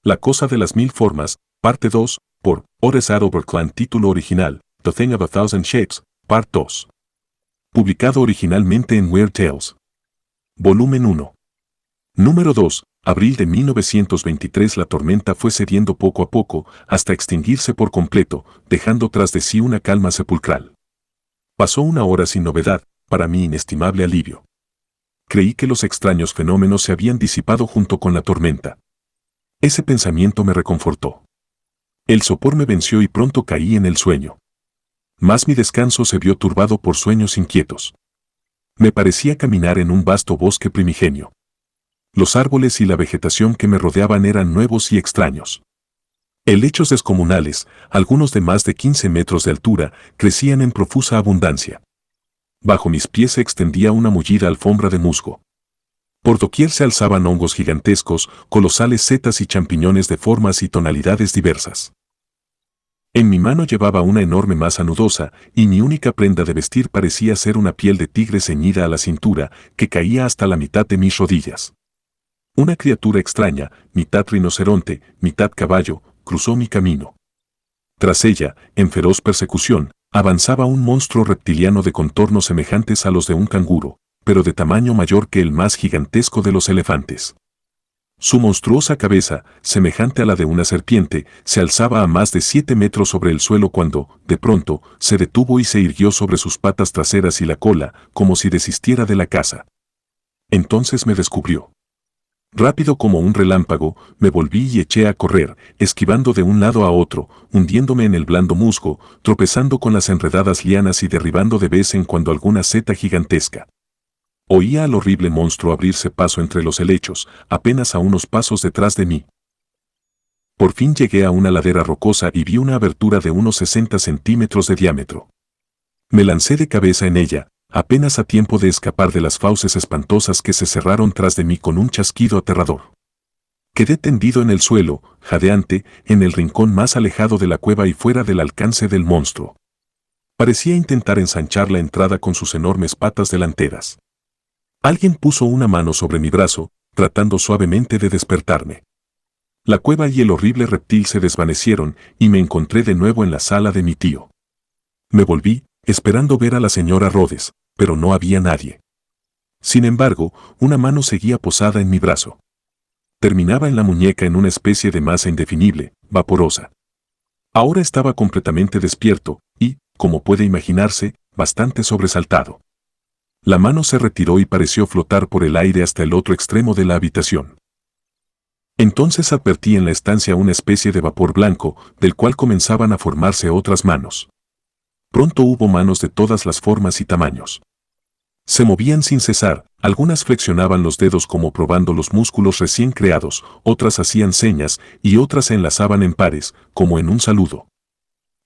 La cosa de las mil formas, parte 2, por Oresar Overclan, título original, The Thing of a Thousand Shapes, part 2. Publicado originalmente en Weird Tales. Volumen 1. Número 2, abril de 1923. La tormenta fue cediendo poco a poco, hasta extinguirse por completo, dejando tras de sí una calma sepulcral. Pasó una hora sin novedad, para mi inestimable alivio. Creí que los extraños fenómenos se habían disipado junto con la tormenta. Ese pensamiento me reconfortó. El sopor me venció y pronto caí en el sueño. Mas mi descanso se vio turbado por sueños inquietos. Me parecía caminar en un vasto bosque primigenio. Los árboles y la vegetación que me rodeaban eran nuevos y extraños. Helechos descomunales, algunos de más de 15 metros de altura, crecían en profusa abundancia. Bajo mis pies se extendía una mullida alfombra de musgo. Por doquier se alzaban hongos gigantescos, colosales setas y champiñones de formas y tonalidades diversas. En mi mano llevaba una enorme masa nudosa, y mi única prenda de vestir parecía ser una piel de tigre ceñida a la cintura, que caía hasta la mitad de mis rodillas. Una criatura extraña, mitad rinoceronte, mitad caballo, cruzó mi camino. Tras ella, en feroz persecución, avanzaba un monstruo reptiliano de contornos semejantes a los de un canguro, pero de tamaño mayor que el más gigantesco de los elefantes. Su monstruosa cabeza, semejante a la de una serpiente, se alzaba a más de 7 metros sobre el suelo cuando, de pronto, se detuvo y se irguió sobre sus patas traseras y la cola, como si desistiera de la caza. Entonces me descubrió. Rápido como un relámpago, me volví y eché a correr, esquivando de un lado a otro, hundiéndome en el blando musgo, tropezando con las enredadas lianas y derribando de vez en cuando alguna seta gigantesca. Oía al horrible monstruo abrirse paso entre los helechos, apenas a unos pasos detrás de mí. Por fin llegué a una ladera rocosa y vi una abertura de unos 60 centímetros de diámetro. Me lancé de cabeza en ella, apenas a tiempo de escapar de las fauces espantosas que se cerraron tras de mí con un chasquido aterrador. Quedé tendido en el suelo, jadeante, en el rincón más alejado de la cueva y fuera del alcance del monstruo. Parecía intentar ensanchar la entrada con sus enormes patas delanteras. Alguien puso una mano sobre mi brazo, tratando suavemente de despertarme. La cueva y el horrible reptil se desvanecieron y me encontré de nuevo en la sala de mi tío. Me volví, esperando ver a la señora Rhodes, pero no había nadie. Sin embargo, una mano seguía posada en mi brazo. Terminaba en la muñeca en una especie de masa indefinible, vaporosa. Ahora estaba completamente despierto y, como puede imaginarse, bastante sobresaltado. La mano se retiró y pareció flotar por el aire hasta el otro extremo de la habitación. Entonces advertí en la estancia una especie de vapor blanco, del cual comenzaban a formarse otras manos. Pronto hubo manos de todas las formas y tamaños. Se movían sin cesar, algunas flexionaban los dedos como probando los músculos recién creados, otras hacían señas y otras se enlazaban en pares, como en un saludo.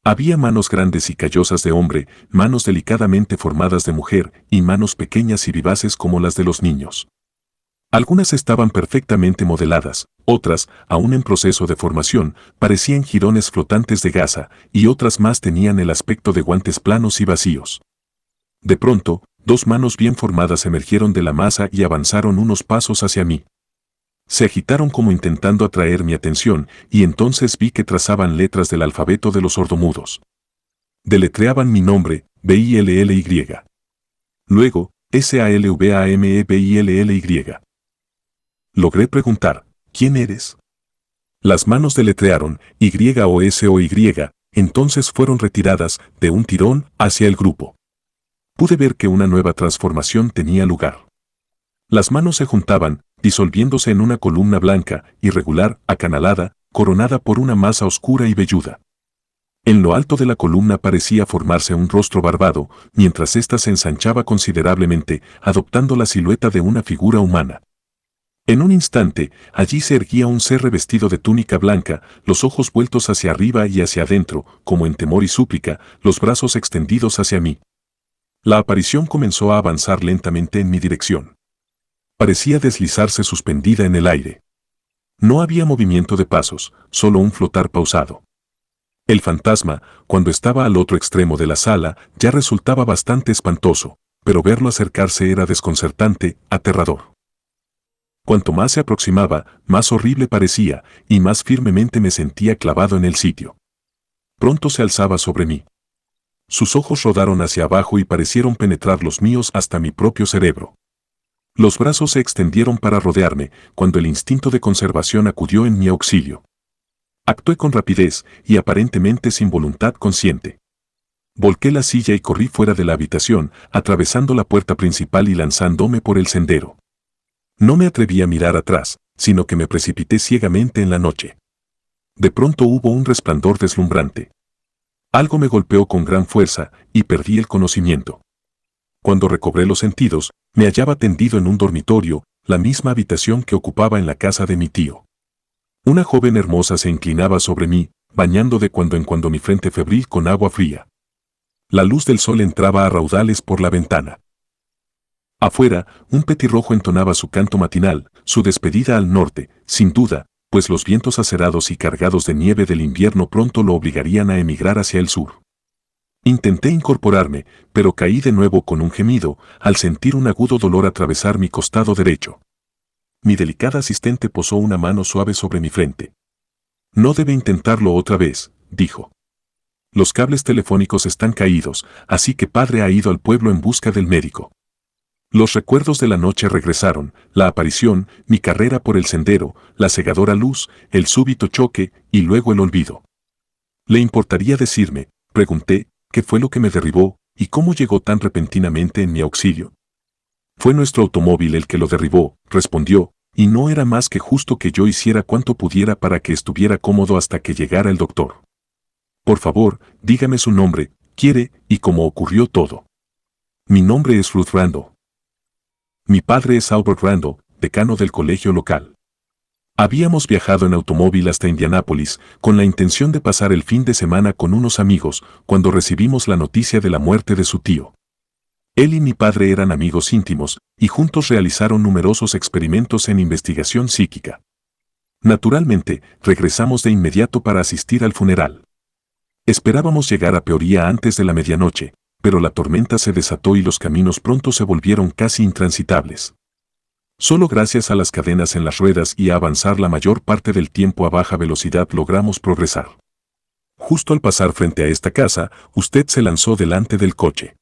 Había manos grandes y callosas de hombre, manos delicadamente formadas de mujer y manos pequeñas y vivaces como las de los niños. Algunas estaban perfectamente modeladas, otras, aún en proceso de formación, parecían jirones flotantes de gasa, y otras más tenían el aspecto de guantes planos y vacíos. De pronto, 2 manos bien formadas emergieron de la masa y avanzaron unos pasos hacia mí. Se agitaron como intentando atraer mi atención, y entonces vi que trazaban letras del alfabeto de los sordomudos. Deletreaban mi nombre, B-I-L-L-Y. Luego, S-A-L-V-A-M-E-B-I-L-L-Y. Logré preguntar, ¿quién eres? Las manos deletrearon, Y-O-S-O-Y, entonces fueron retiradas, de un tirón, hacia el grupo. Pude ver que una nueva transformación tenía lugar. Las manos se juntaban, disolviéndose en una columna blanca, irregular, acanalada, coronada por una masa oscura y velluda. En lo alto de la columna parecía formarse un rostro barbado, mientras ésta se ensanchaba considerablemente, adoptando la silueta de una figura humana. En un instante, allí se erguía un ser revestido de túnica blanca, los ojos vueltos hacia arriba y hacia adentro, como en temor y súplica, los brazos extendidos hacia mí. La aparición comenzó a avanzar lentamente en mi dirección. Parecía deslizarse suspendida en el aire. No había movimiento de pasos, solo un flotar pausado. El fantasma, cuando estaba al otro extremo de la sala, ya resultaba bastante espantoso, pero verlo acercarse era desconcertante, aterrador. Cuanto más se aproximaba, más horrible parecía, y más firmemente me sentía clavado en el sitio. Pronto se alzaba sobre mí. Sus ojos rodaron hacia abajo y parecieron penetrar los míos hasta mi propio cerebro. Los brazos se extendieron para rodearme, cuando el instinto de conservación acudió en mi auxilio. Actué con rapidez y aparentemente sin voluntad consciente. Volqué la silla y corrí fuera de la habitación, atravesando la puerta principal y lanzándome por el sendero. No me atreví a mirar atrás, sino que me precipité ciegamente en la noche. De pronto hubo un resplandor deslumbrante. Algo me golpeó con gran fuerza y perdí el conocimiento. Cuando recobré los sentidos, me hallaba tendido en un dormitorio, la misma habitación que ocupaba en la casa de mi tío. Una joven hermosa se inclinaba sobre mí, bañando de cuando en cuando mi frente febril con agua fría. La luz del sol entraba a raudales por la ventana. Afuera, un petirrojo entonaba su canto matinal, su despedida al norte, sin duda, pues los vientos acerados y cargados de nieve del invierno pronto lo obligarían a emigrar hacia el sur. Intenté incorporarme, pero caí de nuevo con un gemido, al sentir un agudo dolor atravesar mi costado derecho. Mi delicada asistente posó una mano suave sobre mi frente. No debe intentarlo otra vez, dijo. Los cables telefónicos están caídos, así que padre ha ido al pueblo en busca del médico. Los recuerdos de la noche regresaron, la aparición, mi carrera por el sendero, la cegadora luz, el súbito choque y luego el olvido. ¿Le importaría decirme, pregunté, qué fue lo que me derribó y cómo llegó tan repentinamente en mi auxilio? Fue nuestro automóvil el que lo derribó, respondió, y no era más que justo que yo hiciera cuanto pudiera para que estuviera cómodo hasta que llegara el doctor. Por favor, dígame su nombre, quiere, y cómo ocurrió todo. Mi nombre es Ruth Randall. Mi padre es Albert Randall, decano del colegio local. Habíamos viajado en automóvil hasta Indianápolis, con la intención de pasar el fin de semana con unos amigos, cuando recibimos la noticia de la muerte de su tío. Él y mi padre eran amigos íntimos, y juntos realizaron numerosos experimentos en investigación psíquica. Naturalmente, regresamos de inmediato para asistir al funeral. Esperábamos llegar a Peoria antes de la medianoche, pero la tormenta se desató y los caminos pronto se volvieron casi intransitables. Solo gracias a las cadenas en las ruedas y a avanzar la mayor parte del tiempo a baja velocidad logramos progresar. Justo al pasar frente a esta casa, usted se lanzó delante del coche.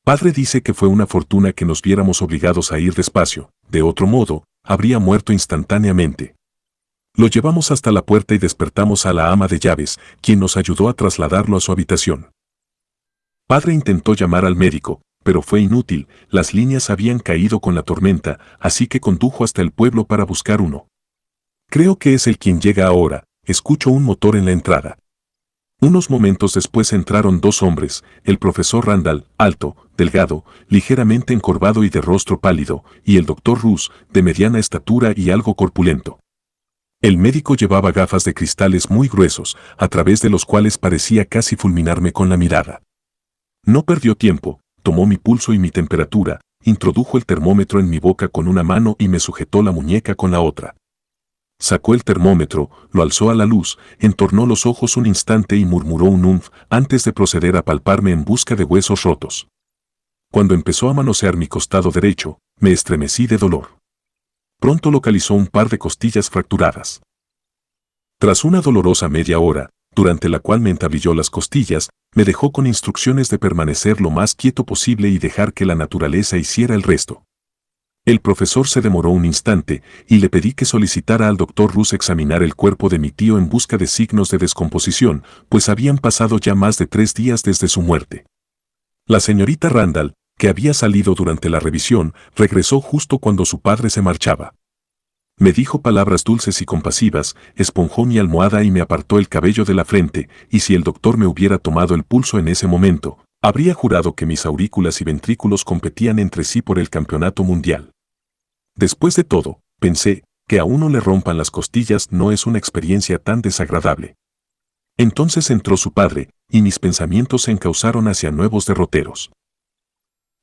Padre dice que fue una fortuna que nos viéramos obligados a ir despacio, de otro modo, habría muerto instantáneamente. Lo llevamos hasta la puerta y despertamos a la ama de llaves, quien nos ayudó a trasladarlo a su habitación. Padre intentó llamar al médico, pero fue inútil, las líneas habían caído con la tormenta, así que condujo hasta el pueblo para buscar uno. Creo que es el quien llega ahora, escucho un motor en la entrada. Unos momentos después entraron dos hombres, el profesor Randall, alto, delgado, ligeramente encorvado y de rostro pálido, y el doctor Roos, de mediana estatura y algo corpulento. El médico llevaba gafas de cristales muy gruesos, a través de los cuales parecía casi fulminarme con la mirada. No perdió tiempo, tomó mi pulso y mi temperatura, introdujo el termómetro en mi boca con una mano y me sujetó la muñeca con la otra. Sacó el termómetro, lo alzó a la luz, entornó los ojos un instante y murmuró un umf antes de proceder a palparme en busca de huesos rotos. Cuando empezó a manosear mi costado derecho, me estremecí de dolor. Pronto localizó un par de costillas fracturadas. Tras una dolorosa media hora, durante la cual me entablilló las costillas, me dejó con instrucciones de permanecer lo más quieto posible y dejar que la naturaleza hiciera el resto. El profesor se demoró un instante y le pedí que solicitara al doctor Roos examinar el cuerpo de mi tío en busca de signos de descomposición, pues habían pasado ya más de 3 días desde su muerte. La señorita Randall, que había salido durante la revisión, regresó justo cuando su padre se marchaba. Me dijo palabras dulces y compasivas, esponjó mi almohada y me apartó el cabello de la frente, y si el doctor me hubiera tomado el pulso en ese momento, habría jurado que mis aurículas y ventrículos competían entre sí por el campeonato mundial. Después de todo, pensé, que a uno le rompan las costillas no es una experiencia tan desagradable. Entonces entró su padre, y mis pensamientos se encauzaron hacia nuevos derroteros.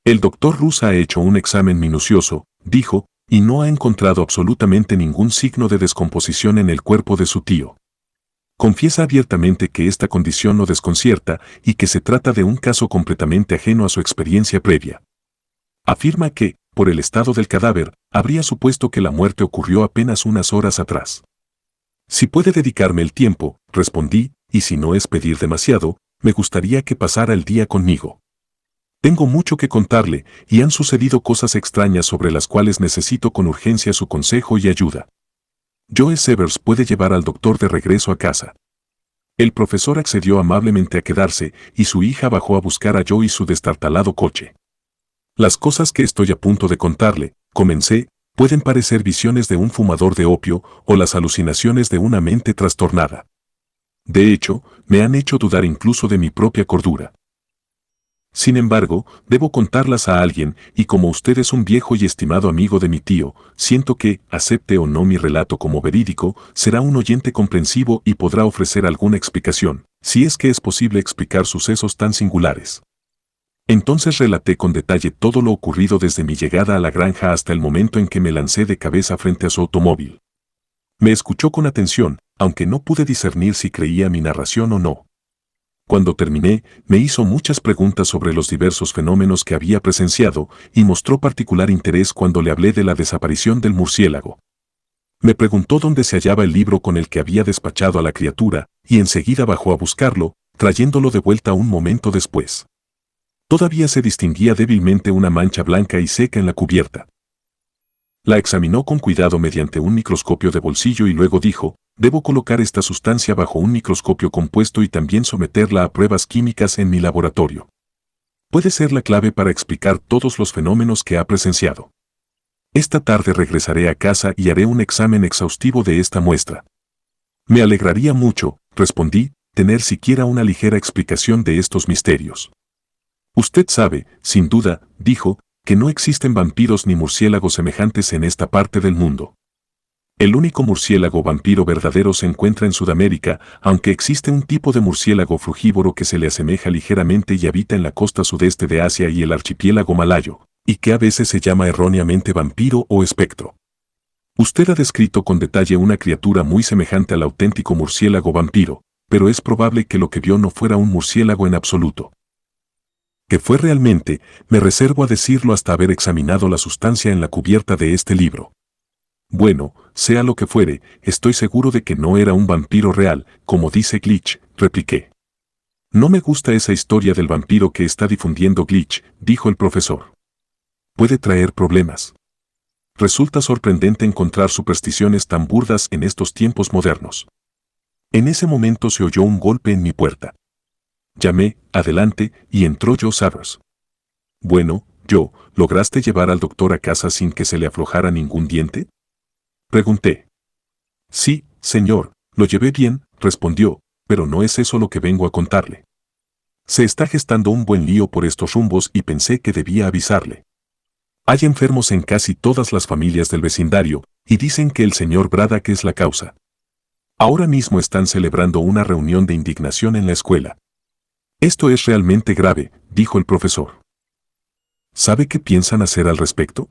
El doctor Roos ha hecho un examen minucioso, dijo, y no ha encontrado absolutamente ningún signo de descomposición en el cuerpo de su tío. Confiesa abiertamente que esta condición lo desconcierta y que se trata de un caso completamente ajeno a su experiencia previa. Afirma que, por el estado del cadáver, habría supuesto que la muerte ocurrió apenas unas horas atrás. Si puede dedicarme el tiempo, respondí, y si no es pedir demasiado, me gustaría que pasara el día conmigo. Tengo mucho que contarle, y han sucedido cosas extrañas sobre las cuales necesito con urgencia su consejo y ayuda. Joe Severs puede llevar al doctor de regreso a casa. El profesor accedió amablemente a quedarse, y su hija bajó a buscar a Joe y su destartalado coche. Las cosas que estoy a punto de contarle, comencé, pueden parecer visiones de un fumador de opio o las alucinaciones de una mente trastornada. De hecho, me han hecho dudar incluso de mi propia cordura. Sin embargo, debo contarlas a alguien, y como usted es un viejo y estimado amigo de mi tío, siento que, acepte o no mi relato como verídico, será un oyente comprensivo y podrá ofrecer alguna explicación, si es que es posible explicar sucesos tan singulares. Entonces relaté con detalle todo lo ocurrido desde mi llegada a la granja hasta el momento en que me lancé de cabeza frente a su automóvil. Me escuchó con atención, aunque no pude discernir si creía mi narración o no. Cuando terminé, me hizo muchas preguntas sobre los diversos fenómenos que había presenciado y mostró particular interés cuando le hablé de la desaparición del murciélago. Me preguntó dónde se hallaba el libro con el que había despachado a la criatura, y enseguida bajó a buscarlo, trayéndolo de vuelta un momento después. Todavía se distinguía débilmente una mancha blanca y seca en la cubierta. La examinó con cuidado mediante un microscopio de bolsillo y luego dijo, debo colocar esta sustancia bajo un microscopio compuesto y también someterla a pruebas químicas en mi laboratorio. Puede ser la clave para explicar todos los fenómenos que ha presenciado. Esta tarde regresaré a casa y haré un examen exhaustivo de esta muestra. Me alegraría mucho, respondí, tener siquiera una ligera explicación de estos misterios. Usted sabe, sin duda, dijo, que no existen vampiros ni murciélagos semejantes en esta parte del mundo. El único murciélago vampiro verdadero se encuentra en Sudamérica, aunque existe un tipo de murciélago frugívoro que se le asemeja ligeramente y habita en la costa sudeste de Asia y el archipiélago malayo, y que a veces se llama erróneamente vampiro o espectro. Usted ha descrito con detalle una criatura muy semejante al auténtico murciélago vampiro, pero es probable que lo que vio no fuera un murciélago en absoluto. Que fue realmente, me reservo a decirlo hasta haber examinado la sustancia en la cubierta de este libro. Bueno, sea lo que fuere, estoy seguro de que no era un vampiro real, como dice Glitch, repliqué. No me gusta esa historia del vampiro que está difundiendo Glitch, dijo el profesor. Puede traer problemas. Resulta sorprendente encontrar supersticiones tan burdas en estos tiempos modernos. En ese momento se oyó un golpe en mi puerta. Llamé, adelante, y entró Joe Severs. Bueno, Joe, ¿lograste llevar al doctor a casa sin que se le aflojara ningún diente? Pregunté. Sí, señor, lo llevé bien, respondió, pero no es eso lo que vengo a contarle. Se está gestando un buen lío por estos rumbos y pensé que debía avisarle. Hay enfermos en casi todas las familias del vecindario, y dicen que el señor Braddock es la causa. Ahora mismo están celebrando una reunión de indignación en la escuela. Esto es realmente grave, dijo el profesor. ¿Sabe qué piensan hacer al respecto?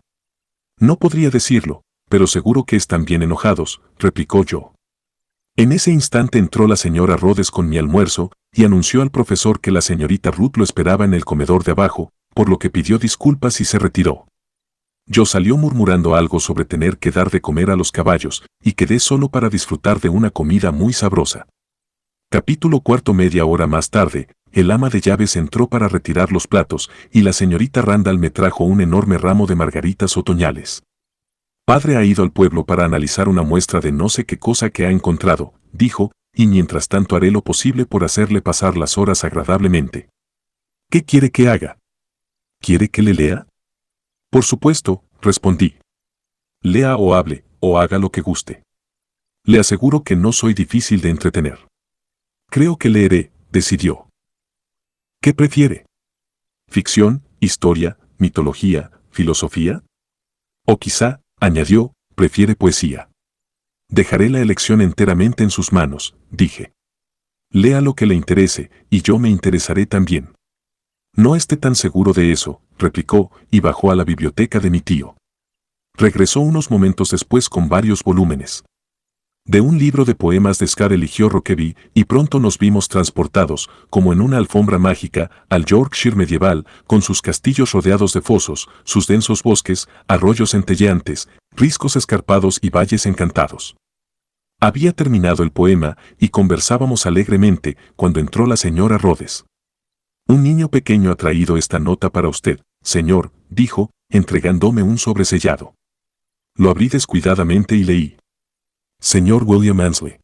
No podría decirlo, pero seguro que están bien enojados, replicó yo. En ese instante entró la señora Rhodes con mi almuerzo y anunció al profesor que la señorita Ruth lo esperaba en el comedor de abajo, por lo que pidió disculpas y se retiró. Yo salió murmurando algo sobre tener que dar de comer a los caballos, y quedé solo para disfrutar de una comida muy sabrosa. Capítulo cuarto. Media hora más tarde, el ama de llaves entró para retirar los platos, y la señorita Randall me trajo un enorme ramo de margaritas otoñales. Padre ha ido al pueblo para analizar una muestra de no sé qué cosa que ha encontrado, dijo, y mientras tanto haré lo posible por hacerle pasar las horas agradablemente. ¿Qué quiere que haga? ¿Quiere que le lea? Por supuesto, respondí. Lea o hable, o haga lo que guste. Le aseguro que no soy difícil de entretener. Creo que leeré, decidió. ¿Qué prefiere? ¿Ficción, historia, mitología, filosofía? O quizá, añadió, prefiere poesía. Dejaré la elección enteramente en sus manos, dije. Lea lo que le interese, y yo me interesaré también. No esté tan seguro de eso, replicó, y bajó a la biblioteca de mi tío. Regresó unos momentos después con varios volúmenes. De un libro de poemas de Scott eligió Rokeby, y pronto nos vimos transportados, como en una alfombra mágica, al Yorkshire medieval, con sus castillos rodeados de fosos, sus densos bosques, arroyos centelleantes, riscos escarpados y valles encantados. Había terminado el poema, y conversábamos alegremente, cuando entró la señora Rhodes. Un niño pequeño ha traído esta nota para usted, señor, dijo, entregándome un sobresellado. Lo abrí descuidadamente y leí. Señor William Ansley.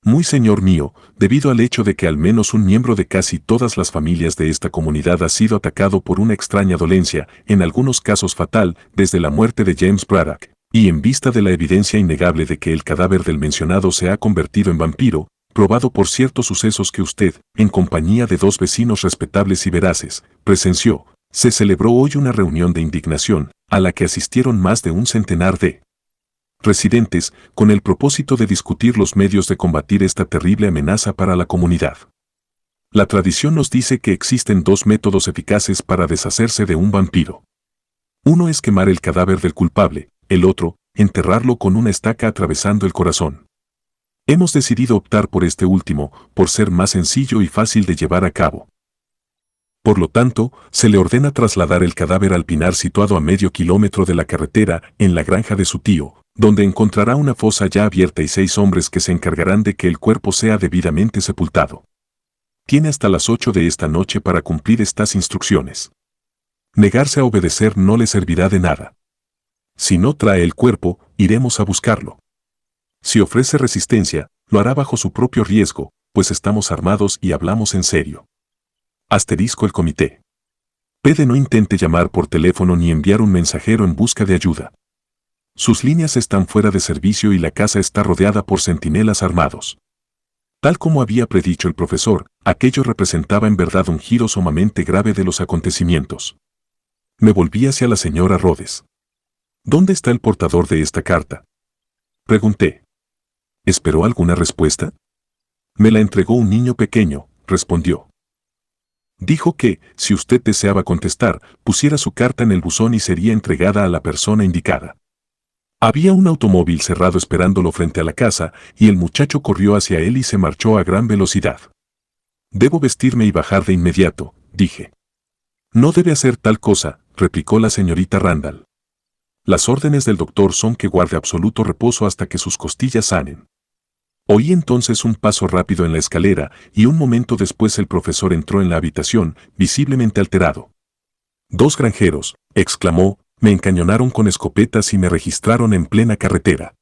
Muy señor mío, debido al hecho de que al menos un miembro de casi todas las familias de esta comunidad ha sido atacado por una extraña dolencia, en algunos casos fatal, desde la muerte de James Braddock, y en vista de la evidencia innegable de que el cadáver del mencionado se ha convertido en vampiro, probado por ciertos sucesos que usted, en compañía de dos vecinos respetables y veraces, presenció, se celebró hoy una reunión de indignación, a la que asistieron más de un centenar de residentes, con el propósito de discutir los medios de combatir esta terrible amenaza para la comunidad. La tradición nos dice que existen dos métodos eficaces para deshacerse de un vampiro. Uno es quemar el cadáver del culpable, el otro, enterrarlo con una estaca atravesando el corazón. Hemos decidido optar por este último, por ser más sencillo y fácil de llevar a cabo. Por lo tanto, se le ordena trasladar el cadáver al pinar situado a medio kilómetro de la carretera, en la granja de su tío, donde encontrará una fosa ya abierta y 6 hombres que se encargarán de que el cuerpo sea debidamente sepultado. Tiene hasta las 8 de esta noche para cumplir estas instrucciones. Negarse a obedecer no le servirá de nada. Si no trae el cuerpo, iremos a buscarlo. Si ofrece resistencia, lo hará bajo su propio riesgo, pues estamos armados y hablamos en serio. Asterisco el comité. Pede no intente llamar por teléfono ni enviar un mensajero en busca de ayuda. Sus líneas están fuera de servicio y la casa está rodeada por centinelas armados. Tal como había predicho el profesor, aquello representaba en verdad un giro sumamente grave de los acontecimientos. Me volví hacia la señora Rhodes. ¿Dónde está el portador de esta carta? Pregunté. ¿Esperó alguna respuesta? Me la entregó un niño pequeño, respondió. Dijo que, si usted deseaba contestar, pusiera su carta en el buzón y sería entregada a la persona indicada. Había un automóvil cerrado esperándolo frente a la casa, y el muchacho corrió hacia él y se marchó a gran velocidad. Debo vestirme y bajar de inmediato, dije. No debe hacer tal cosa, replicó la señorita Randall. Las órdenes del doctor son que guarde absoluto reposo hasta que sus costillas sanen. Oí entonces un paso rápido en la escalera, y un momento después el profesor entró en la habitación, visiblemente alterado. 2 granjeros, exclamó, me encañonaron con escopetas y me registraron en plena carretera.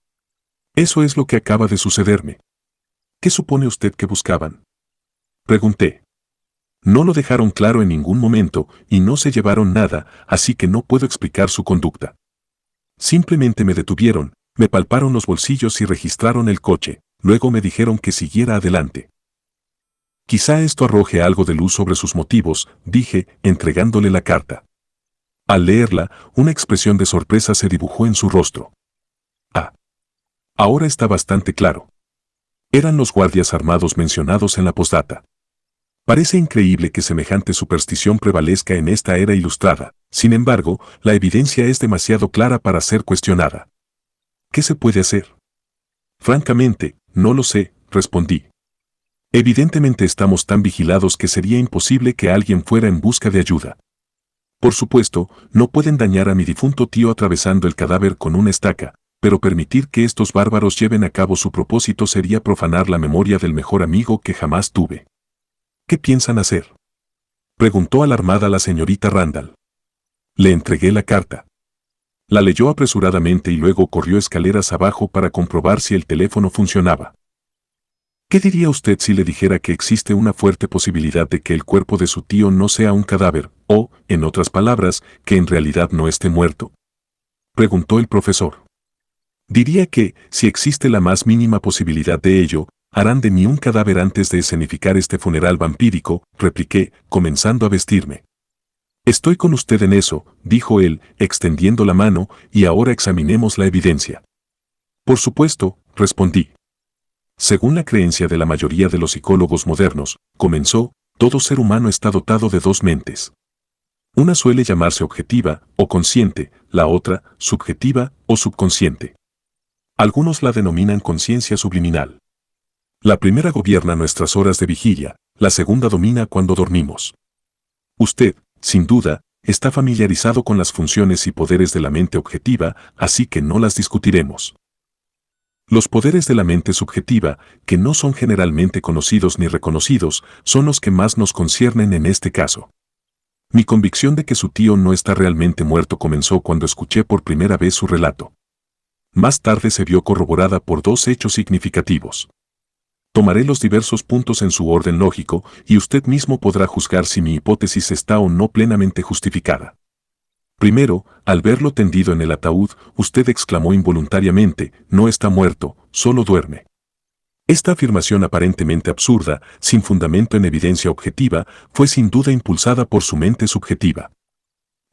Eso es lo que acaba de sucederme. ¿Qué supone usted que buscaban? Pregunté. No lo dejaron claro en ningún momento, y no se llevaron nada, así que no puedo explicar su conducta. Simplemente me detuvieron, me palparon los bolsillos y registraron el coche. Luego me dijeron que siguiera adelante. Quizá esto arroje algo de luz sobre sus motivos, dije, entregándole la carta. Al leerla, una expresión de sorpresa se dibujó en su rostro. Ah. Ahora está bastante claro. Eran los guardias armados mencionados en la postdata. Parece increíble que semejante superstición prevalezca en esta era ilustrada, sin embargo, la evidencia es demasiado clara para ser cuestionada. ¿Qué se puede hacer? Francamente, no lo sé, respondí. Evidentemente estamos tan vigilados que sería imposible que alguien fuera en busca de ayuda. Por supuesto, no pueden dañar a mi difunto tío atravesando el cadáver con una estaca, pero permitir que estos bárbaros lleven a cabo su propósito sería profanar la memoria del mejor amigo que jamás tuve. ¿Qué piensan hacer? Preguntó alarmada la señorita Randall. Le entregué la carta. La leyó apresuradamente y luego corrió escaleras abajo para comprobar si el teléfono funcionaba. ¿Qué diría usted si le dijera que existe una fuerte posibilidad de que el cuerpo de su tío no sea un cadáver, o, en otras palabras, que en realidad no esté muerto? Preguntó el profesor. Diría que, si existe la más mínima posibilidad de ello, harán de mí un cadáver antes de escenificar este funeral vampírico, repliqué, comenzando a vestirme. Estoy con usted en eso, dijo él, extendiendo la mano, y ahora examinemos la evidencia. Por supuesto, respondí. Según la creencia de la mayoría de los psicólogos modernos, comenzó, todo ser humano está dotado de 2 mentes. Una suele llamarse objetiva, o consciente, la otra, subjetiva, o subconsciente. Algunos la denominan conciencia subliminal. La primera gobierna nuestras horas de vigilia, la segunda domina cuando dormimos. Usted, sin duda, está familiarizado con las funciones y poderes de la mente objetiva, así que no las discutiremos. Los poderes de la mente subjetiva, que no son generalmente conocidos ni reconocidos, son los que más nos conciernen en este caso. Mi convicción de que su tío no está realmente muerto comenzó cuando escuché por primera vez su relato. Más tarde se vio corroborada por dos hechos significativos. Tomaré los diversos puntos en su orden lógico y usted mismo podrá juzgar si mi hipótesis está o no plenamente justificada. Primero, al verlo tendido en el ataúd, usted exclamó involuntariamente, no está muerto, solo duerme. Esta afirmación aparentemente absurda, sin fundamento en evidencia objetiva, fue sin duda impulsada por su mente subjetiva.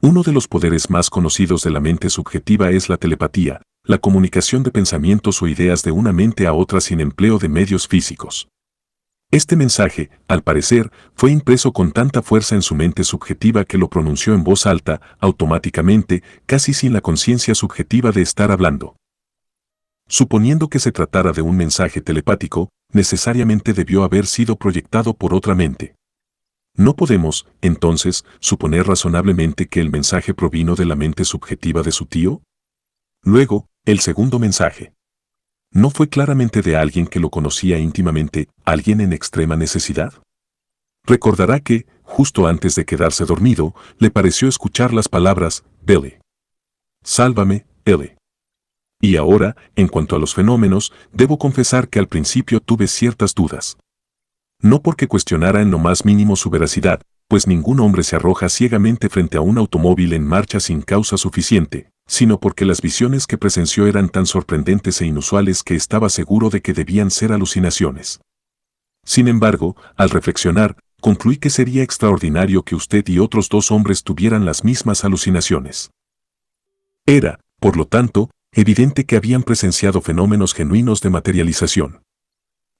Uno de los poderes más conocidos de la mente subjetiva es la telepatía, la comunicación de pensamientos o ideas de una mente a otra sin empleo de medios físicos. Este mensaje, al parecer, fue impreso con tanta fuerza en su mente subjetiva que lo pronunció en voz alta, automáticamente, casi sin la conciencia subjetiva de estar hablando. Suponiendo que se tratara de un mensaje telepático, necesariamente debió haber sido proyectado por otra mente. No podemos, entonces, suponer razonablemente que el mensaje provino de la mente subjetiva de su tío. Luego, el segundo mensaje. ¿No fue claramente de alguien que lo conocía íntimamente, alguien en extrema necesidad? Recordará que, justo antes de quedarse dormido, le pareció escuchar las palabras, Billy. Sálvame, Billy. Y ahora, en cuanto a los fenómenos, debo confesar que al principio tuve ciertas dudas. No porque cuestionara en lo más mínimo su veracidad, pues ningún hombre se arroja ciegamente frente a un automóvil en marcha sin causa suficiente, sino porque las visiones que presenció eran tan sorprendentes e inusuales que estaba seguro de que debían ser alucinaciones. Sin embargo, al reflexionar, concluí que sería extraordinario que usted y otros dos hombres tuvieran las mismas alucinaciones. Era, por lo tanto, evidente que habían presenciado fenómenos genuinos de materialización.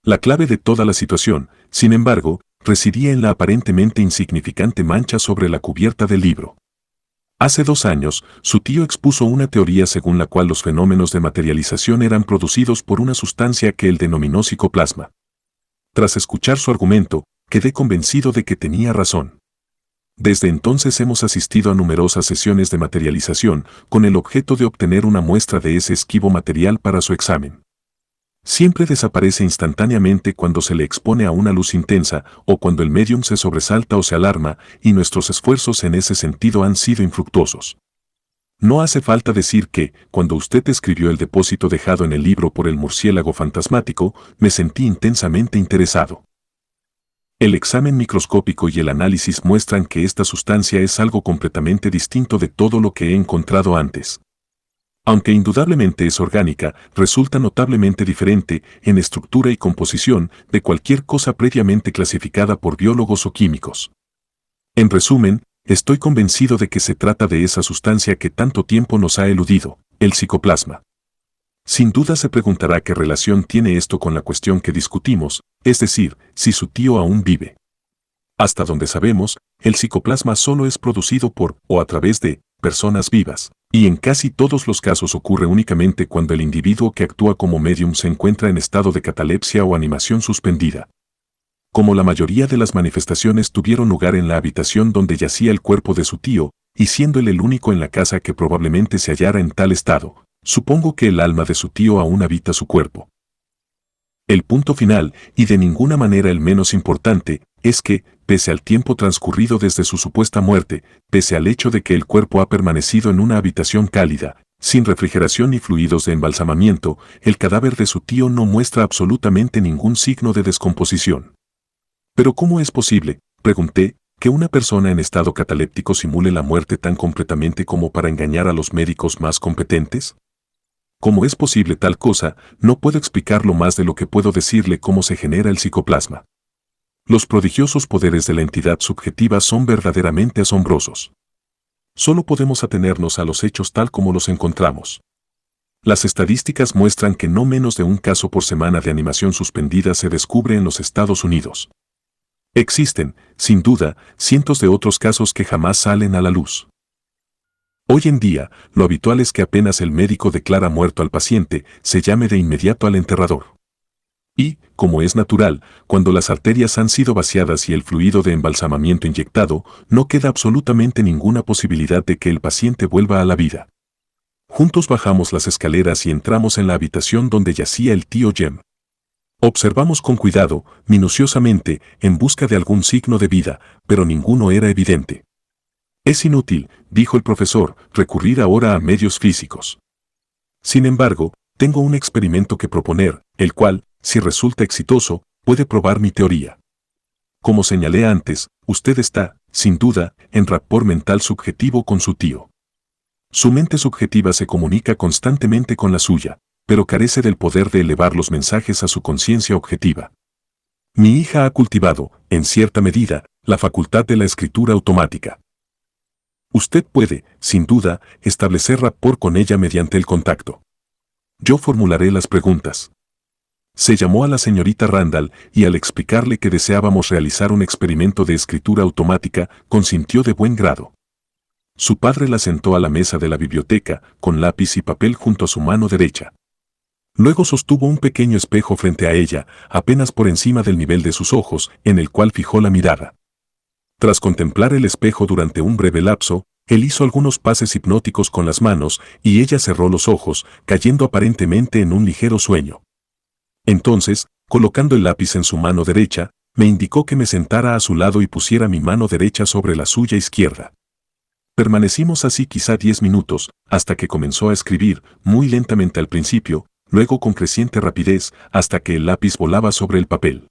La clave de toda la situación, sin embargo, residía en la aparentemente insignificante mancha sobre la cubierta del libro. Hace 2 años, su tío expuso una teoría según la cual los fenómenos de materialización eran producidos por una sustancia que él denominó psicoplasma. Tras escuchar su argumento, quedé convencido de que tenía razón. Desde entonces hemos asistido a numerosas sesiones de materialización con el objeto de obtener una muestra de ese esquivo material para su examen. Siempre desaparece instantáneamente cuando se le expone a una luz intensa o cuando el médium se sobresalta o se alarma, y nuestros esfuerzos en ese sentido han sido infructuosos. No hace falta decir que, cuando usted escribió el depósito dejado en el libro por el murciélago fantasmático, me sentí intensamente interesado. El examen microscópico y el análisis muestran que esta sustancia es algo completamente distinto de todo lo que he encontrado antes. Aunque indudablemente es orgánica, resulta notablemente diferente en estructura y composición de cualquier cosa previamente clasificada por biólogos o químicos. En resumen, estoy convencido de que se trata de esa sustancia que tanto tiempo nos ha eludido, el psicoplasma. Sin duda se preguntará qué relación tiene esto con la cuestión que discutimos, es decir, si su tío aún vive. Hasta donde sabemos, el psicoplasma solo es producido por o a través de personas vivas, y en casi todos los casos ocurre únicamente cuando el individuo que actúa como médium se encuentra en estado de catalepsia o animación suspendida. Como la mayoría de las manifestaciones tuvieron lugar en la habitación donde yacía el cuerpo de su tío, y siendo él el único en la casa que probablemente se hallara en tal estado, supongo que el alma de su tío aún habita su cuerpo. El punto final, y de ninguna manera el menos importante, es que, pese al tiempo transcurrido desde su supuesta muerte, pese al hecho de que el cuerpo ha permanecido en una habitación cálida, sin refrigeración ni fluidos de embalsamamiento, el cadáver de su tío no muestra absolutamente ningún signo de descomposición. ¿Pero cómo es posible, pregunté, que una persona en estado cataléptico simule la muerte tan completamente como para engañar a los médicos más competentes? ¿Cómo es posible tal cosa? No puedo explicarlo más de lo que puedo decirle cómo se genera el psicoplasma. Los prodigiosos poderes de la entidad subjetiva son verdaderamente asombrosos. Solo podemos atenernos a los hechos tal como los encontramos. Las estadísticas muestran que no menos de un caso por semana de animación suspendida se descubre en los Estados Unidos. Existen, sin duda, cientos de otros casos que jamás salen a la luz. Hoy en día, lo habitual es que apenas el médico declara muerto al paciente, se llame de inmediato al enterrador. Y, como es natural, cuando las arterias han sido vaciadas y el fluido de embalsamamiento inyectado, no queda absolutamente ninguna posibilidad de que el paciente vuelva a la vida. Juntos bajamos las escaleras y entramos en la habitación donde yacía el tío Jem. Observamos con cuidado, minuciosamente, en busca de algún signo de vida, pero ninguno era evidente. Es inútil, dijo el profesor, recurrir ahora a medios físicos. Sin embargo, tengo un experimento que proponer, el cual, si resulta exitoso, puede probar mi teoría. Como señalé antes, usted está, sin duda, en rapport mental subjetivo con su tío. Su mente subjetiva se comunica constantemente con la suya, pero carece del poder de elevar los mensajes a su conciencia objetiva. Mi hija ha cultivado, en cierta medida, la facultad de la escritura automática. Usted puede, sin duda, establecer rapport con ella mediante el contacto. Yo formularé las preguntas. Se llamó a la señorita Randall y al explicarle que deseábamos realizar un experimento de escritura automática, consintió de buen grado. Su padre la sentó a la mesa de la biblioteca, con lápiz y papel junto a su mano derecha. Luego sostuvo un pequeño espejo frente a ella, apenas por encima del nivel de sus ojos, en el cual fijó la mirada. Tras contemplar el espejo durante un breve lapso, él hizo algunos pases hipnóticos con las manos y ella cerró los ojos, cayendo aparentemente en un ligero sueño. Entonces, colocando el lápiz en su mano derecha, me indicó que me sentara a su lado y pusiera mi mano derecha sobre la suya izquierda. Permanecimos así quizá 10 minutos, hasta que comenzó a escribir, muy lentamente al principio, luego con creciente rapidez, hasta que el lápiz volaba sobre el papel.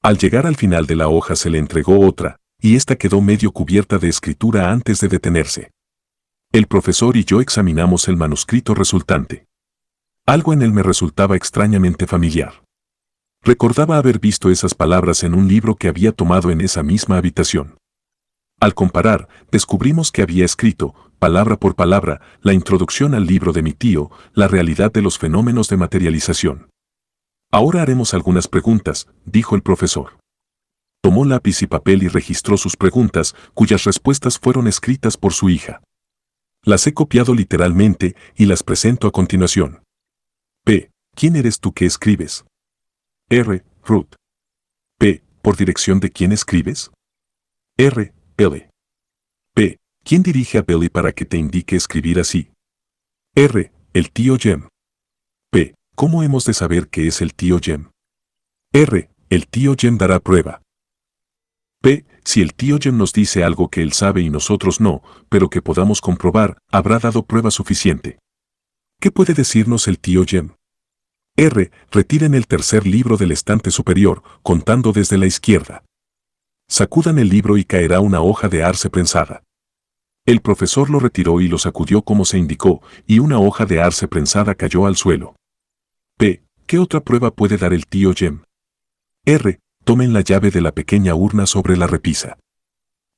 Al llegar al final de la hoja se le entregó otra, y ésta quedó medio cubierta de escritura antes de detenerse. El profesor y yo examinamos el manuscrito resultante. Algo en él me resultaba extrañamente familiar. Recordaba haber visto esas palabras en un libro que había tomado en esa misma habitación. Al comparar, descubrimos que había escrito, palabra por palabra, la introducción al libro de mi tío, La realidad de los fenómenos de materialización. Ahora haremos algunas preguntas, dijo el profesor. Tomó lápiz y papel y registró sus preguntas, cuyas respuestas fueron escritas por su hija. Las he copiado literalmente y las presento a continuación. P. ¿Quién eres tú que escribes? R. Ruth. P. ¿Por dirección de quién escribes? R. L. P. ¿Quién dirige a Billy para que te indique escribir así? R. El tío Jem. P. ¿Cómo hemos de saber qué es el tío Jem? R. El tío Jem dará prueba. P. Si el tío Jem nos dice algo que él sabe y nosotros no, pero que podamos comprobar, habrá dado prueba suficiente. ¿Qué puede decirnos el tío Jem? R. Retiren el tercer libro del estante superior, contando desde la izquierda. Sacudan el libro y caerá una hoja de arce prensada. El profesor lo retiró y lo sacudió como se indicó, y una hoja de arce prensada cayó al suelo. P. ¿Qué otra prueba puede dar el tío Jem? R. Tomen la llave de la pequeña urna sobre la repisa.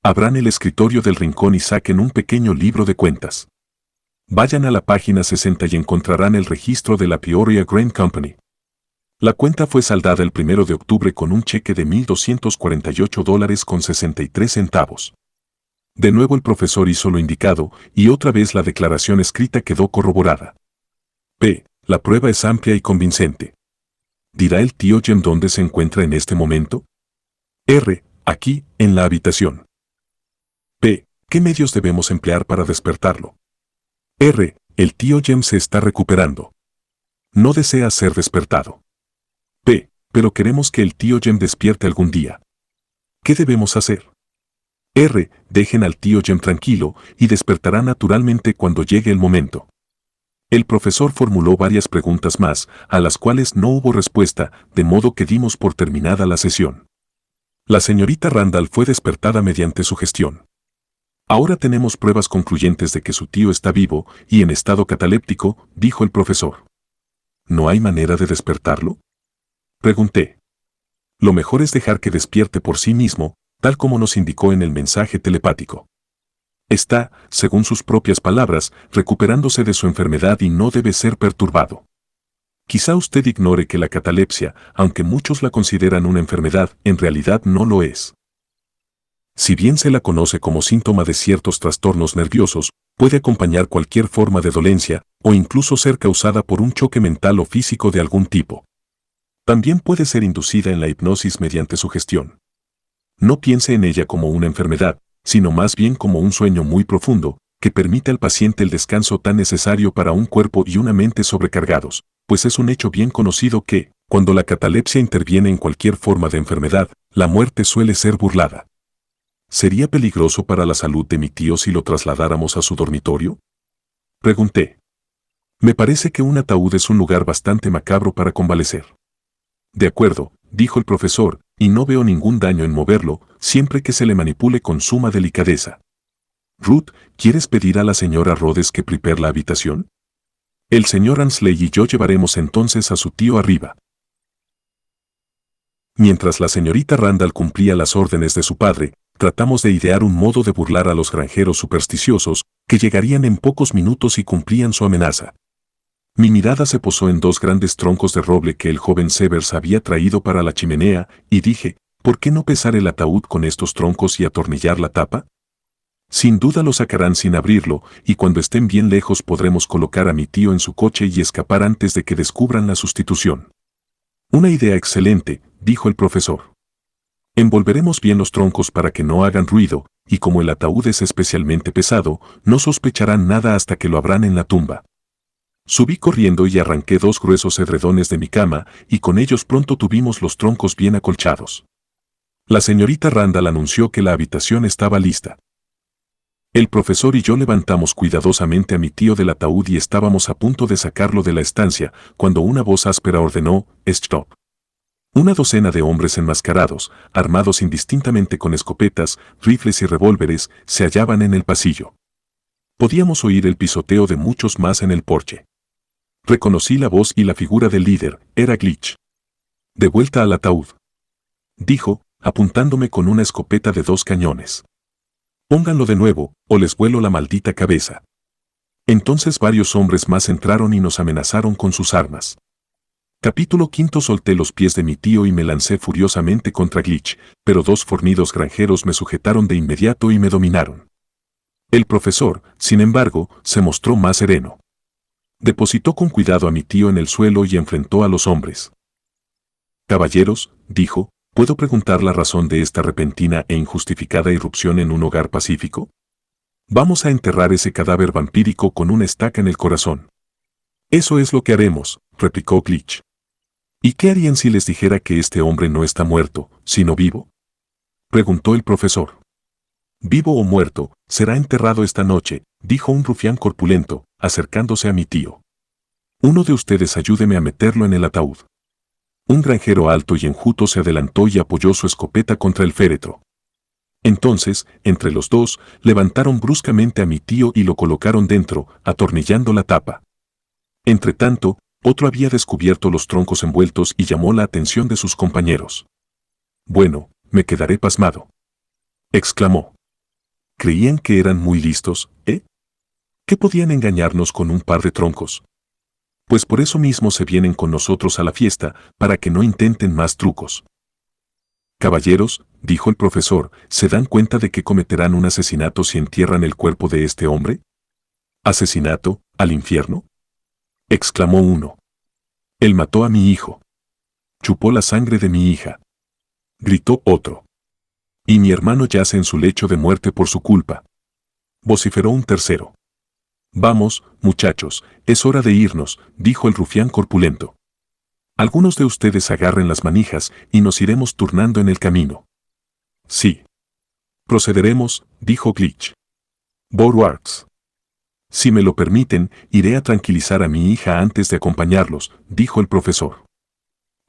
Abran el escritorio del rincón y saquen un pequeño libro de cuentas. Vayan a la página 60 y encontrarán el registro de la Peoria Grain Company. La cuenta fue saldada el 1 de octubre con un cheque de $1,248,63. De nuevo el profesor hizo lo indicado, y otra vez la declaración escrita quedó corroborada. P. La prueba es amplia y convincente. ¿Dirá el tío Jem dónde se encuentra en este momento? R. Aquí, en la habitación. P. ¿Qué medios debemos emplear para despertarlo? R. El tío Jem se está recuperando. No desea ser despertado. P. Pero queremos que el tío Jem despierte algún día. ¿Qué debemos hacer? R. Dejen al tío Jem tranquilo y despertará naturalmente cuando llegue el momento. El profesor formuló varias preguntas más, a las cuales no hubo respuesta, de modo que dimos por terminada la sesión. La señorita Randall fue despertada mediante su gestión. Ahora tenemos pruebas concluyentes de que su tío está vivo y en estado cataléptico, dijo el profesor. ¿No hay manera de despertarlo? Pregunté. Lo mejor es dejar que despierte por sí mismo, tal como nos indicó en el mensaje telepático. Está, según sus propias palabras, recuperándose de su enfermedad y no debe ser perturbado. Quizá usted ignore que la catalepsia, aunque muchos la consideran una enfermedad, en realidad no lo es. Si bien se la conoce como síntoma de ciertos trastornos nerviosos, Puede acompañar cualquier forma de dolencia, o incluso ser causada por un choque mental o físico de algún tipo. También puede ser inducida en la hipnosis mediante sugestión. No piense en ella como una enfermedad, sino más bien como un sueño muy profundo, que permite al paciente el descanso tan necesario para un cuerpo y una mente sobrecargados, pues es un hecho bien conocido que, cuando la catalepsia interviene en cualquier forma de enfermedad, la muerte suele ser burlada. ¿Sería peligroso para la salud de mi tío si lo trasladáramos a su dormitorio?, pregunté. Me parece que un ataúd es un lugar bastante macabro para convalecer. De acuerdo, dijo el profesor, y no veo ningún daño en moverlo, siempre que se le manipule con suma delicadeza. Ruth, ¿quieres pedir a la señora Rhodes que prepare la habitación? El señor Ansley y yo llevaremos entonces a su tío arriba. Mientras la señorita Randall cumplía las órdenes de su padre, tratamos de idear un modo de burlar a los granjeros supersticiosos, que llegarían en pocos minutos y cumplían su amenaza. Mi mirada se posó en dos grandes troncos de roble que el joven Severs había traído para la chimenea, y dije, ¿por qué no pesar el ataúd con estos troncos y atornillar la tapa? Sin duda lo sacarán sin abrirlo, y cuando estén bien lejos podremos colocar a mi tío en su coche y escapar antes de que descubran la sustitución. Una idea excelente, dijo el profesor. Envolveremos bien los troncos para que no hagan ruido, y como el ataúd es especialmente pesado, no sospecharán nada hasta que lo abran en la tumba. Subí corriendo y arranqué dos gruesos edredones de mi cama, y con ellos pronto tuvimos los troncos bien acolchados. La señorita Randall anunció que la habitación estaba lista. El profesor y yo levantamos cuidadosamente a mi tío del ataúd y estábamos a punto de sacarlo de la estancia, cuando una voz áspera ordenó, «Stop». Una docena de hombres enmascarados, armados indistintamente con escopetas, rifles y revólveres, se hallaban en el pasillo. Podíamos oír el pisoteo de muchos más en el porche. Reconocí la voz y la figura del líder, era Glitch. «De vuelta al ataúd», dijo, apuntándome con una escopeta de 2 cañones. «Pónganlo de nuevo, o les vuelo la maldita cabeza». Entonces varios hombres más entraron y nos amenazaron con sus armas. Capítulo 5. Solté los pies de mi tío y me lancé furiosamente contra Glitch, pero 2 fornidos granjeros me sujetaron de inmediato y me dominaron. El profesor, sin embargo, se mostró más sereno. Depositó con cuidado a mi tío en el suelo y enfrentó a los hombres. «Caballeros», dijo, ¿puedo preguntar la razón de esta repentina e injustificada irrupción en un hogar pacífico? Vamos a enterrar ese cadáver vampírico con una estaca en el corazón». «Eso es lo que haremos», replicó Glitch. «¿Y qué harían si les dijera que este hombre no está muerto, sino vivo?», preguntó el profesor. «Vivo o muerto, será enterrado esta noche», dijo un rufián corpulento, acercándose a mi tío. «Uno de ustedes ayúdeme a meterlo en el ataúd». Un granjero alto y enjuto se adelantó y apoyó su escopeta contra el féretro. Entonces, entre los dos, levantaron bruscamente a mi tío y lo colocaron dentro, atornillando la tapa. Entretanto, otro había descubierto los troncos envueltos y llamó la atención de sus compañeros. «Bueno, me quedaré pasmado», exclamó. «¿Creían que eran muy listos, eh? ¿Qué podían engañarnos con un par de troncos? Pues por eso mismo se vienen con nosotros a la fiesta, para que no intenten más trucos». «Caballeros», dijo el profesor, ¿se dan cuenta de que cometerán un asesinato si entierran el cuerpo de este hombre? «¿Asesinato, al infierno?», exclamó uno. «Él mató a mi hijo. Chupó la sangre de mi hija», gritó otro. «Y mi hermano yace en su lecho de muerte por su culpa», vociferó un tercero. «Vamos, muchachos, es hora de irnos», dijo el rufián corpulento. «Algunos de ustedes agarren las manijas y nos iremos turnando en el camino». «Sí. Procederemos», dijo Glitch. «Borwards. Si me lo permiten, iré a tranquilizar a mi hija antes de acompañarlos», dijo el profesor.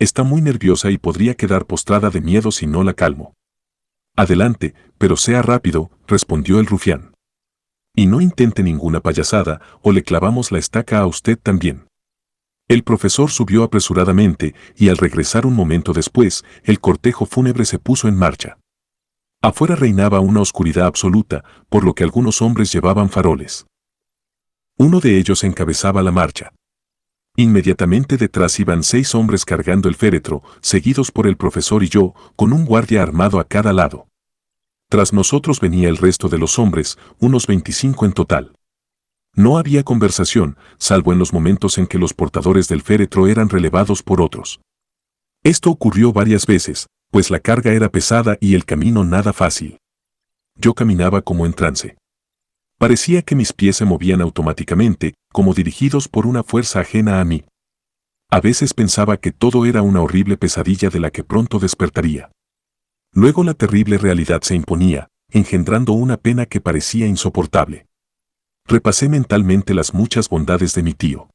«Está muy nerviosa y podría quedar postrada de miedo si no la calmo». «Adelante, pero sea rápido», respondió el rufián. «Y no intente ninguna payasada, o le clavamos la estaca a usted también». El profesor subió apresuradamente, y al regresar un momento después, el cortejo fúnebre se puso en marcha. Afuera reinaba una oscuridad absoluta, por lo que algunos hombres llevaban faroles. Uno de ellos encabezaba la marcha. Inmediatamente detrás iban 6 hombres cargando el féretro, seguidos por el profesor y yo, con un guardia armado a cada lado. Tras nosotros venía el resto de los hombres, unos 25 en total. No había conversación, salvo en los momentos en que los portadores del féretro eran relevados por otros. Esto ocurrió varias veces, pues la carga era pesada y el camino nada fácil. Yo caminaba como en trance. Parecía que mis pies se movían automáticamente, como dirigidos por una fuerza ajena a mí. A veces pensaba que todo era una horrible pesadilla de la que pronto despertaría. Luego la terrible realidad se imponía, engendrando una pena que parecía insoportable. Repasé mentalmente las muchas bondades de mi tío.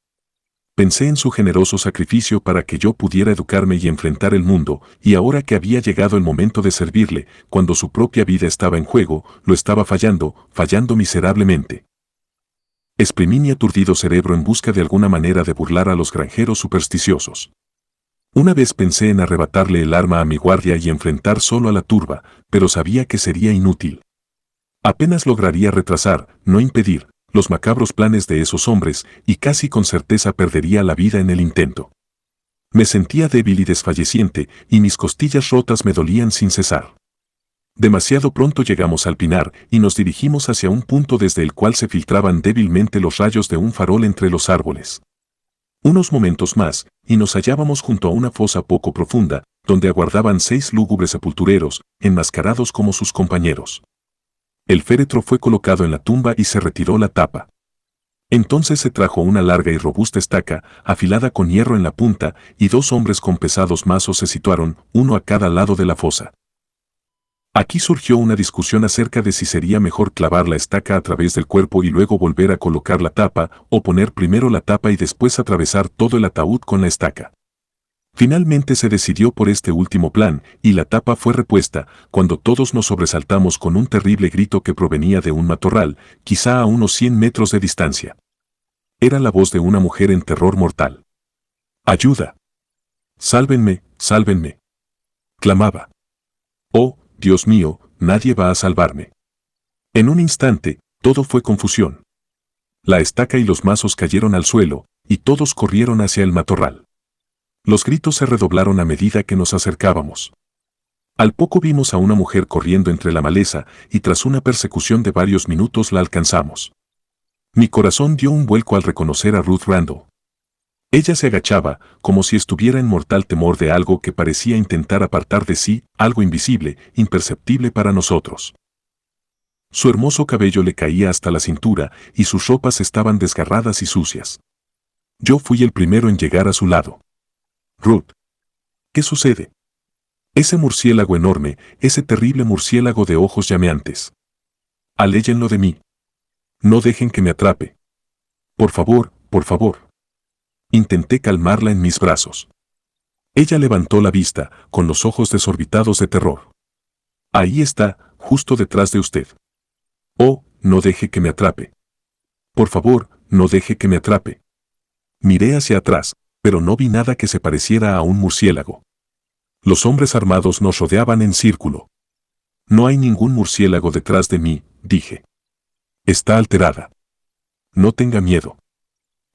Pensé en su generoso sacrificio para que yo pudiera educarme y enfrentar el mundo, y ahora que había llegado el momento de servirle, cuando su propia vida estaba en juego, lo estaba fallando miserablemente. Exprimí mi aturdido cerebro en busca de alguna manera de burlar a los granjeros supersticiosos. Una vez pensé en arrebatarle el arma a mi guardia y enfrentar solo a la turba, pero sabía que sería inútil. Apenas lograría retrasar, no impedir, los macabros planes de esos hombres, y casi con certeza perdería la vida en el intento. Me sentía débil y desfalleciente, y mis costillas rotas me dolían sin cesar. Demasiado pronto llegamos al pinar, y nos dirigimos hacia un punto desde el cual se filtraban débilmente los rayos de un farol entre los árboles. Unos momentos más, y nos hallábamos junto a una fosa poco profunda, donde aguardaban 6 lúgubres sepultureros, enmascarados como sus compañeros. El féretro fue colocado en la tumba y se retiró la tapa. Entonces se trajo una larga y robusta estaca, afilada con hierro en la punta, y 2 hombres con pesados mazos se situaron, uno a cada lado de la fosa. Aquí surgió una discusión acerca de si sería mejor clavar la estaca a través del cuerpo y luego volver a colocar la tapa, o poner primero la tapa y después atravesar todo el ataúd con la estaca. Finalmente se decidió por este último plan, y la tapa fue repuesta, cuando todos nos sobresaltamos con un terrible grito que provenía de un matorral, quizá a unos 100 metros de distancia. Era la voz de una mujer en terror mortal. ¡Ayuda! ¡Sálvenme, sálvenme! Clamaba. ¡Oh, Dios mío, nadie va a salvarme! En un instante, todo fue confusión. La estaca y los mazos cayeron al suelo, y todos corrieron hacia el matorral. Los gritos se redoblaron a medida que nos acercábamos. Al poco vimos a una mujer corriendo entre la maleza, y tras una persecución de varios minutos la alcanzamos. Mi corazón dio un vuelco al reconocer a Ruth Randall. Ella se agachaba, como si estuviera en mortal temor de algo que parecía intentar apartar de sí, algo invisible, imperceptible para nosotros. Su hermoso cabello le caía hasta la cintura, y sus ropas estaban desgarradas y sucias. Yo fui el primero en llegar a su lado. Ruth. ¿Qué sucede? Ese murciélago enorme, ese terrible murciélago de ojos llameantes. Aléjenlo de mí. No dejen que me atrape. Por favor, por favor. Intenté calmarla en mis brazos. Ella levantó la vista, con los ojos desorbitados de terror. Ahí está, justo detrás de usted. Oh, no deje que me atrape. Por favor, no deje que me atrape. Miré hacia atrás, pero no vi nada que se pareciera a un murciélago. Los hombres armados nos rodeaban en círculo. No hay ningún murciélago detrás de mí, dije. Está alterada. No tenga miedo.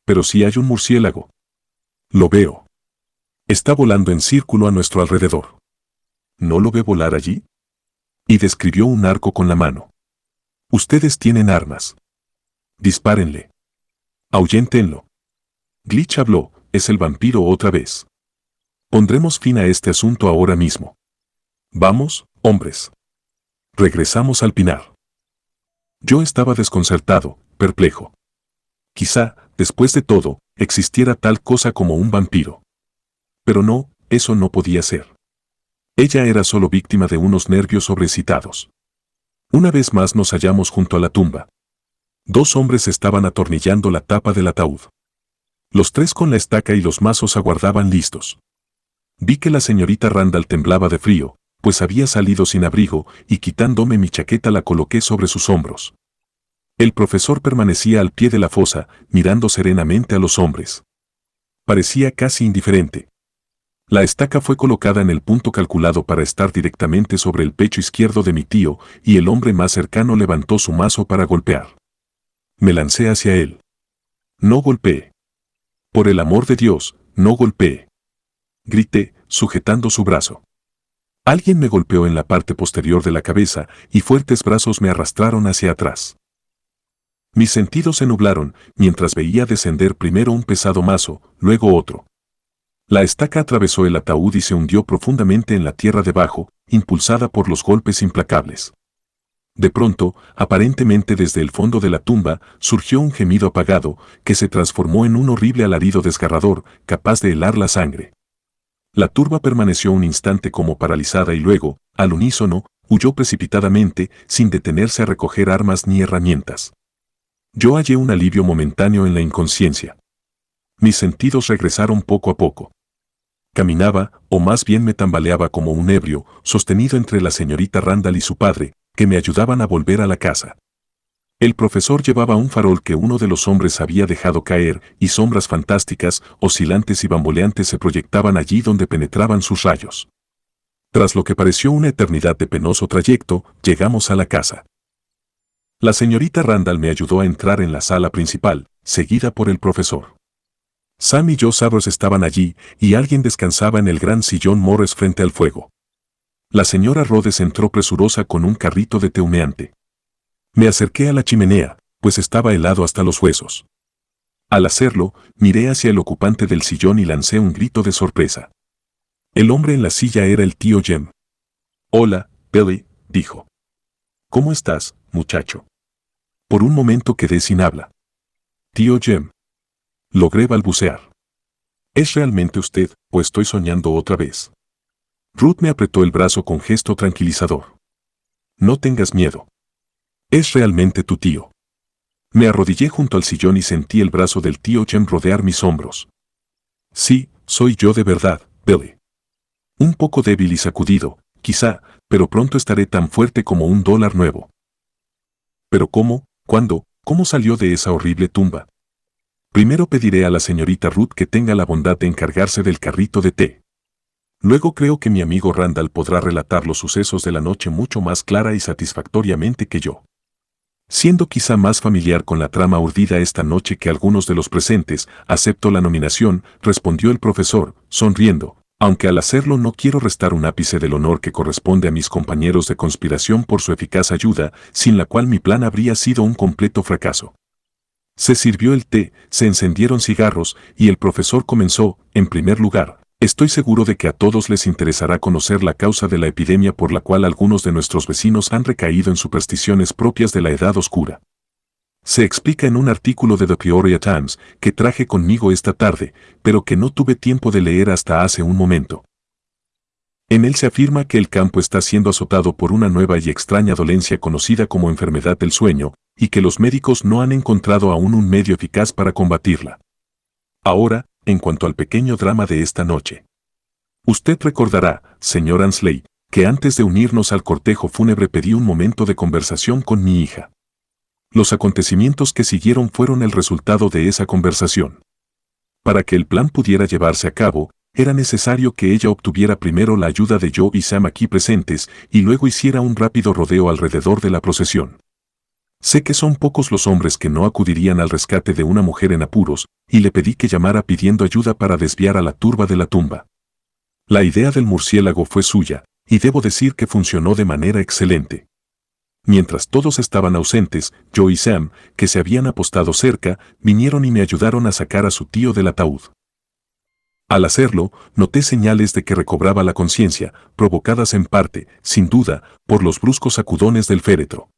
Pero sí hay un murciélago. Lo veo. Está volando en círculo a nuestro alrededor. ¿No lo ve volar allí? Y describió un arco con la mano. Ustedes tienen armas. Dispárenle. Ahuyéntenlo. Glitch habló, es el vampiro otra vez. Pondremos fin a este asunto ahora mismo. Vamos, hombres. Regresamos al pinar. Yo estaba desconcertado, perplejo. Quizá, después de todo, existiera tal cosa como un vampiro. Pero no, eso no podía ser. Ella era solo víctima de unos nervios sobreexcitados. Una vez más nos hallamos junto a la tumba. 2 hombres estaban atornillando la tapa del ataúd. Los 3 con la estaca y los mazos aguardaban listos. Vi que la señorita Randall temblaba de frío, pues había salido sin abrigo, y quitándome mi chaqueta la coloqué sobre sus hombros. El profesor permanecía al pie de la fosa, mirando serenamente a los hombres. Parecía casi indiferente. La estaca fue colocada en el punto calculado para estar directamente sobre el pecho izquierdo de mi tío, y el hombre más cercano levantó su mazo para golpear. Me lancé hacia él. No golpee. Por el amor de Dios, no golpee. Grité, sujetando su brazo. Alguien me golpeó en la parte posterior de la cabeza, y fuertes brazos me arrastraron hacia atrás. Mis sentidos se nublaron mientras veía descender primero un pesado mazo, luego otro. La estaca atravesó el ataúd y se hundió profundamente en la tierra debajo, impulsada por los golpes implacables. De pronto, aparentemente desde el fondo de la tumba, surgió un gemido apagado, que se transformó en un horrible alarido desgarrador, capaz de helar la sangre. La turba permaneció un instante como paralizada y luego, al unísono, huyó precipitadamente, sin detenerse a recoger armas ni herramientas. Yo hallé un alivio momentáneo en la inconsciencia. Mis sentidos regresaron poco a poco. Caminaba, o más bien me tambaleaba como un ebrio, sostenido entre la señorita Randall y su padre, que me ayudaban a volver a la casa. El profesor llevaba un farol que uno de los hombres había dejado caer, y sombras fantásticas, oscilantes y bamboleantes se proyectaban allí donde penetraban sus rayos. Tras lo que pareció una eternidad de penoso trayecto, llegamos a la casa. La señorita Randall me ayudó a entrar en la sala principal, seguida por el profesor. Sam y yo Sabros estaban allí, y alguien descansaba en el gran sillón Morris frente al fuego. La señora Rhodes entró presurosa con un carrito de té humeante. Me acerqué a la chimenea, pues estaba helado hasta los huesos. Al hacerlo, miré hacia el ocupante del sillón y lancé un grito de sorpresa. El hombre en la silla era el tío Jem. «Hola, Billy», dijo. «¿Cómo estás, muchacho?» Por un momento quedé sin habla. «Tío Jem». Logré balbucear. «¿Es realmente usted, o estoy soñando otra vez?» Ruth me apretó el brazo con gesto tranquilizador. «No tengas miedo. Es realmente tu tío». Me arrodillé junto al sillón y sentí el brazo del tío Jem rodear mis hombros. «Sí, soy yo de verdad, Billy. Un poco débil y sacudido, quizá, pero pronto estaré tan fuerte como un dólar nuevo». «¿Pero cómo? ¿Cuándo? ¿Cómo salió de esa horrible tumba?» «Primero pediré a la señorita Ruth que tenga la bondad de encargarse del carrito de té. Luego creo que mi amigo Randall podrá relatar los sucesos de la noche mucho más clara y satisfactoriamente que yo. Siendo quizá más familiar con la trama urdida esta noche que algunos de los presentes, acepto la nominación», respondió el profesor, sonriendo, aunque al hacerlo no quiero restar un ápice del honor que corresponde a mis compañeros de conspiración por su eficaz ayuda, sin la cual mi plan habría sido un completo fracaso. Se sirvió el té, se encendieron cigarros, y el profesor comenzó, en primer lugar. «Estoy seguro de que a todos les interesará conocer la causa de la epidemia por la cual algunos de nuestros vecinos han recaído en supersticiones propias de la Edad Oscura. Se explica en un artículo de The Peoria Times, que traje conmigo esta tarde, pero que no tuve tiempo de leer hasta hace un momento. En él se afirma que el campo está siendo azotado por una nueva y extraña dolencia conocida como enfermedad del sueño, y que los médicos no han encontrado aún un medio eficaz para combatirla. Ahora, en cuanto al pequeño drama de esta noche. Usted recordará, señor Ansley, que antes de unirnos al cortejo fúnebre pedí un momento de conversación con mi hija. Los acontecimientos que siguieron fueron el resultado de esa conversación. Para que el plan pudiera llevarse a cabo, era necesario que ella obtuviera primero la ayuda de Joe y Sam aquí presentes, y luego hiciera un rápido rodeo alrededor de la procesión. Sé que son pocos los hombres que no acudirían al rescate de una mujer en apuros, y le pedí que llamara pidiendo ayuda para desviar a la turba de la tumba. La idea del murciélago fue suya, y debo decir que funcionó de manera excelente. Mientras todos estaban ausentes, Joe y Sam, que se habían apostado cerca, vinieron y me ayudaron a sacar a su tío del ataúd. Al hacerlo, noté señales de que recobraba la conciencia, provocadas en parte, sin duda, por los bruscos sacudones del féretro.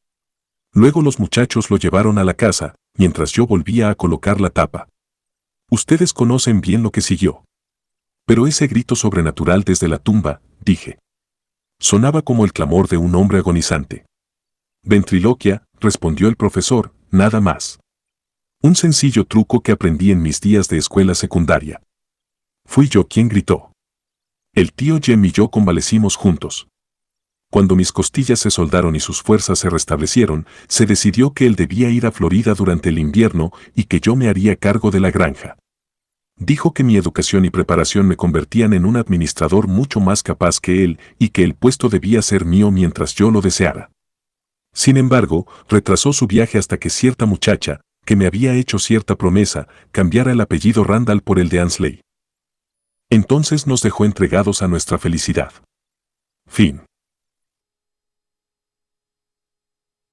Luego los muchachos lo llevaron a la casa, mientras yo volvía a colocar la tapa. Ustedes conocen bien lo que siguió. Pero ese grito sobrenatural desde la tumba, dije. Sonaba como el clamor de un hombre agonizante. Ventriloquia, respondió el profesor, nada más. Un sencillo truco que aprendí en mis días de escuela secundaria. Fui yo quien gritó. El tío Jem y yo convalecimos juntos. Cuando mis costillas se soldaron y sus fuerzas se restablecieron, se decidió que él debía ir a Florida durante el invierno y que yo me haría cargo de la granja. Dijo que mi educación y preparación me convertían en un administrador mucho más capaz que él y que el puesto debía ser mío mientras yo lo deseara. Sin embargo, retrasó su viaje hasta que cierta muchacha, que me había hecho cierta promesa, cambiara el apellido Randall por el de Ansley. Entonces nos dejó entregados a nuestra felicidad. Fin.